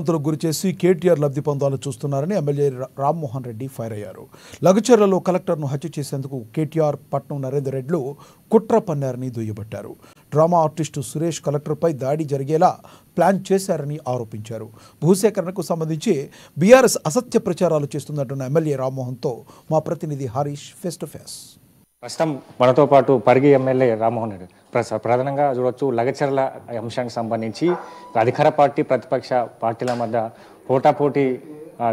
గురి చేసి కేటీఆర్ లబ్ధి పొందాలని చూస్తున్నారని ఎమ్మెల్యే రామ్మోహన్ రెడ్డి ఫైర్ అయ్యారు. లగచర్లలో కలెక్టర్ను హత్య చేసేందుకు కేటీఆర్ పట్నం నరేందర్ రెడ్డిలు కుట్ర పన్నారని దుయ్యబట్టారు. డ్రామా ఆర్టిస్టు సురేష్ కలెక్టర్పై దాడి జరిగేలా ప్లాన్ చేశారని ఆరోపించారు. భూసేకరణకు సంబంధించి బీఆర్ఎస్ అసత్య ప్రచారాలు చేస్తున్నట్టున్న ఎమ్మెల్యే రామ్మోహన్తో మా ప్రతినిధి హరీష్ ఫేస్ టు ఫేస్. ప్రస్తుతం మనతో పాటు పరిగి ఎమ్మెల్యే రామ్మోహన్ రెడ్డి ప్రధానంగా చూడవచ్చు. లగచర్ల అంశానికి సంబంధించి అధికార పార్టీ ప్రతిపక్ష పార్టీల మధ్య పోటాపోటీ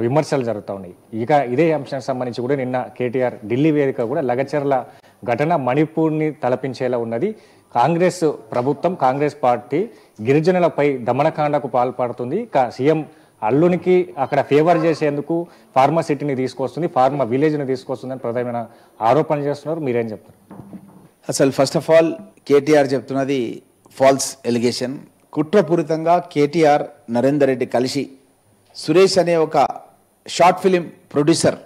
విమర్శలు జరుగుతూ ఉన్నాయి. ఇక ఇదే అంశానికి సంబంధించి కూడా నిన్న కేటీఆర్ ఢిల్లీ వేదిక కూడా లగచర్ల ఘటన మణిపూర్ని తలపించేలా ఉన్నది. కాంగ్రెస్ ప్రభుత్వం కాంగ్రెస్ పార్టీ గిరిజనులపై దమనకాండకు పాల్పడుతుంది. సీఎం అల్లునికి అక్కడ ఫేవర్ చేసేందుకు ఫార్మా సిటీని తీసుకొస్తుంది, ఫార్మా విలేజ్ని తీసుకొస్తుందని ప్రధానమైన ఆరోపణలు చేస్తున్నారు. మీరేం చెప్తారు? అసలు ఫస్ట్ ఆఫ్ ఆల్ కేటీఆర్ చెప్తున్నది ఫాల్స్ ఎలిగేషన్. కుట్రపూరితంగా కేటీఆర్ నరేందర్ రెడ్డి కలిసి సురేష్ అనే ఒక షార్ట్ ఫిలిం ప్రొడ్యూసర్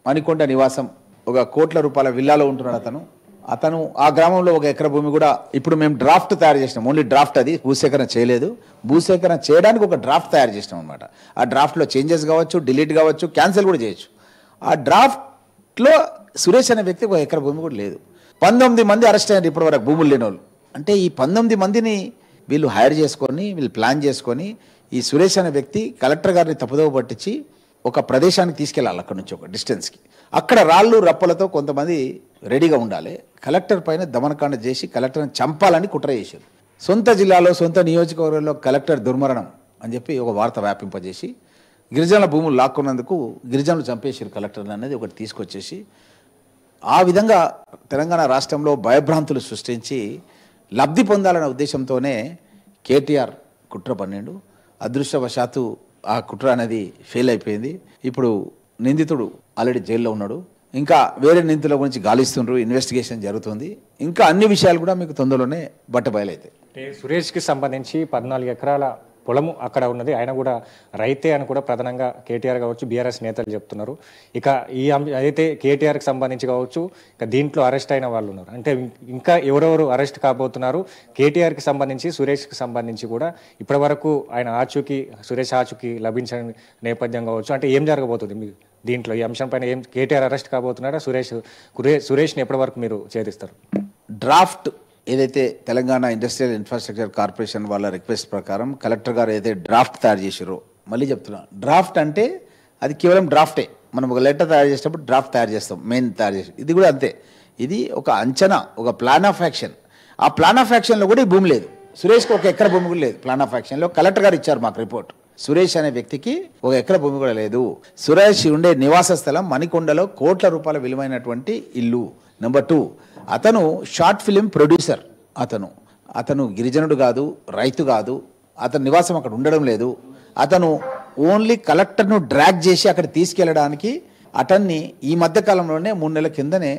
మణికొండ నివాసం ఒక కోట్ల రూపాయల విల్లాలో ఉంటున్నాడు. అతను ఆ గ్రామంలో ఒక ఎకరా భూమి కూడా ఇప్పుడు మేము డ్రాఫ్ట్ తయారు చేసినాం. ఓన్లీ డ్రాఫ్ట్, అది భూసేకరణ చేయలేదు. భూసేకరణ చేయడానికి ఒక డ్రాఫ్ట్ తయారు చేసినాం అనమాట. ఆ డ్రాఫ్ట్లో చేంజెస్ కావచ్చు, డిలీట్ కావచ్చు, క్యాన్సిల్ కూడా చేయొచ్చు. ఆ డ్రాఫ్ట్లో సురేష్ అనే వ్యక్తి ఒక ఎకరా భూమి కూడా లేదు. 19 మంది అరెస్ట్ అయ్యారు ఇప్పటి వరకు భూములు లేని వాళ్ళు. అంటే ఈ 19 మందిని వీళ్ళు హైర్ చేసుకొని వీళ్ళు ప్లాన్ చేసుకొని ఈ సురేష్ అనే వ్యక్తి కలెక్టర్ గారిని తప్పుదోవ పట్టించి ఒక ప్రదేశానికి తీసుకెళ్ళాలి. అక్కడ నుంచి ఒక డిస్టెన్స్కి అక్కడ రాళ్ళు రప్పలతో కొంతమంది రెడీగా ఉండాలి. కలెక్టర్ పైన దమనకాండ చేసి కలెక్టర్ని చంపాలని కుట్ర చేశారు. సొంత జిల్లాలో సొంత నియోజకవర్గంలో కలెక్టర్ దుర్మరణం అని చెప్పి ఒక వార్త వ్యాపింపజేసి గిరిజనుల భూములు లాక్కున్నందుకు గిరిజనులు చంపేశారు కలెక్టర్ని అనేది ఒకటి తీసుకొచ్చేసి ఆ విధంగా తెలంగాణ రాష్ట్రంలో భయభ్రాంతులు సృష్టించి లబ్ధి పొందాలనే ఉద్దేశంతోనే కేటీఆర్ కుట్ర పన్నెండు. అదృష్టవశాత్తు ఆ కుట్ర అనేది ఫెయిల్ అయిపోయింది. ఇప్పుడు నిందితుడు ఆల్రెడీ జైల్లో ఉన్నాడు. ఇంకా వేరే నిందితుల గురించి గాలిస్తుండ్రు, ఇన్వెస్టిగేషన్ జరుగుతుంది. ఇంకా అన్ని విషయాలు కూడా మీకు తొందరలోనే బయలవుతాయి. సురేష్కి సంబంధించి 14 ఎకరాల పొలము అక్కడ ఉన్నది. ఆయన కూడా రైతే అని కూడా ప్రధానంగా కేటీఆర్ కావచ్చు, బీఆర్ఎస్ నేతలు చెప్తున్నారు. ఇక ఈ అయితే కేటీఆర్కి సంబంధించి కావచ్చు, ఇక దీంట్లో అరెస్ట్ అయిన వాళ్ళు ఉన్నారు. అంటే ఇంకా ఎవరెవరు అరెస్ట్ కాబోతున్నారు? కేటీఆర్కి సంబంధించి సురేష్కి సంబంధించి కూడా ఇప్పటి వరకు ఆయన సురేష్ ఆచూకీ లభించిన నేపథ్యం కావచ్చు. అంటే ఏం జరగబోతుంది మీకు దీంట్లో? ఈ అంశం పైన ఏం కేటీఆర్ అరెస్ట్ కాబోతున్నారా? సురేష్ని ఎప్పటి వరకు మీరు ఛేదిస్తారు? డ్రాఫ్ట్ ఏదైతే తెలంగాణ ఇండస్ట్రియల్ ఇన్ఫ్రాస్ట్రక్చర్ కార్పొరేషన్ వాళ్ళ రిక్వెస్ట్ ప్రకారం కలెక్టర్ గారు ఏదైతే డ్రాఫ్ట్ తయారు చేసారో, మళ్ళీ చెప్తున్నా, డ్రాఫ్ట్ అంటే అది కేవలం డ్రాఫ్టే. మనం ఒక లెటర్ తయారు చేసేటప్పుడు డ్రాఫ్ట్ తయారు చేస్తాం, మెయిన్ తయారు చేసి. ఇది కూడా అంతే. ఇది ఒక అంచనా, ఒక ప్లాన్ ఆఫ్ యాక్షన్. ఆ ప్లాన్ ఆఫ్ యాక్షన్లో కూడా ఈ భూమి లేదు. సురేష్కి ఒక ఎకరా భూమి కూడా లేదు. ప్లాన్ ఆఫ్ యాక్షన్లో కలెక్టర్ గారు ఇచ్చారు మాకు రిపోర్ట్. సురేష్ అనే వ్యక్తికి ఒక ఎకరా భూమి కూడా లేదు. సురేష్ ఉండే నివాస స్థలం మణికొండలో కోట్ల రూపాయల విలువైనటువంటి ఇల్లు. నెంబర్ 2, అతను షార్ట్ ఫిలిం ప్రొడ్యూసర్. అతను గిరిజనుడు కాదు, రైతు కాదు. అతని నివాసం అక్కడ ఉండడం లేదు. అతను ఓన్లీ కలెక్టర్ను డ్రాగ్ చేసి అక్కడ తీసుకెళ్ళడానికి అతన్ని ఈ మధ్యకాలంలోనే 3 నెలల కిందనే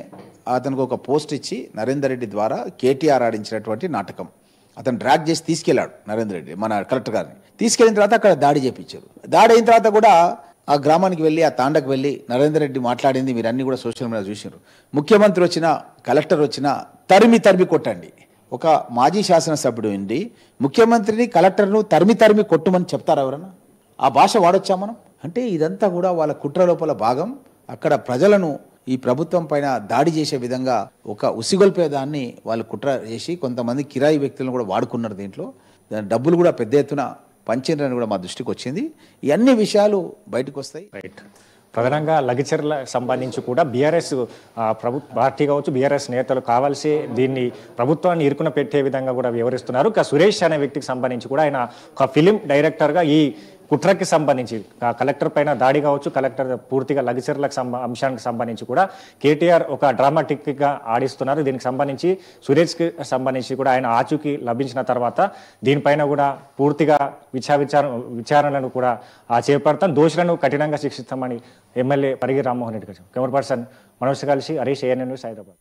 అతనికి ఒక పోస్ట్ ఇచ్చి నరేందర్ రెడ్డి ద్వారా కేటీఆర్ ఆడించినటువంటి నాటకం. అతను డ్రాగ్ చేసి తీసుకెళ్ళాడు నరేందర్ రెడ్డి, మన కలెక్టర్ గారిని. తీసుకెళ్ళిన తర్వాత అక్కడ దాడి చేయించారు. దాడి అయిన తర్వాత కూడా ఆ గ్రామానికి వెళ్ళి, ఆ తాండకు వెళ్ళి నరేందర్ రెడ్డి మాట్లాడింది మీరు అన్ని కూడా సోషల్ మీడియా చూసారు. ముఖ్యమంత్రి వచ్చినా, కలెక్టర్ వచ్చినా తరిమి కొట్టండి. ఒక మాజీ శాసనసభ్యుడు ఉండి ముఖ్యమంత్రిని, కలెక్టర్ను తరిమి కొట్టుమని చెప్తారా ఎవరన్నా? ఆ భాష వాడొచ్చా మనం? అంటే ఇదంతా కూడా వాళ్ళ కుట్ర లోపల భాగం. అక్కడ ప్రజలను ఈ ప్రభుత్వం పైన దాడి చేసే విధంగా ఒక ఉసిగొల్పేదాన్ని వాళ్ళు కుట్ర చేసి కొంతమంది కిరాయి వ్యక్తులను కూడా వాడుకున్నారు. దీంట్లో డబ్బులు కూడా పెద్ద ఎత్తున పంచినని కూడా మా దృష్టికి వచ్చింది. ఈ అన్ని విషయాలు బయటకు వస్తాయి. రైట్. ప్రధానంగా లగచర్ల సంబంధించి కూడా బీఆర్ఎస్ పార్టీ కావచ్చు, బీఆర్ఎస్ నేతలు కావాల్సి దీన్ని ప్రభుత్వాన్ని ఇరుకున పెట్టే విధంగా కూడా వివరిస్తున్నారు. ఇక సురేష్ అనే వ్యక్తికి సంబంధించి కూడా ఆయన ఒక ఫిలిం డైరెక్టర్గా ఈ కుట్రకి సంబంధించి కలెక్టర్ పైన దాడి కావచ్చు, కలెక్టర్ పూర్తిగా లగచర్లకు అంశానికి సంబంధించి కూడా కేటీఆర్ ఒక డ్రామాటిక్గా ఆడిస్తున్నారు. దీనికి సంబంధించి సురేష్కి సంబంధించి కూడా ఆయన ఆచూకీ లభించిన తర్వాత దీనిపైన కూడా పూర్తిగా విచారణలను కూడా చేపడతాం, దోషులను కఠినంగా శిక్షిస్తామని ఎమ్మెల్యే పరిగి రామ్మోహన్ రెడ్డి గారు. కెమెరా పర్సన్ మనోజ్ కలిసి హరీష్, ANN న్యూస్, హైదరాబాద్.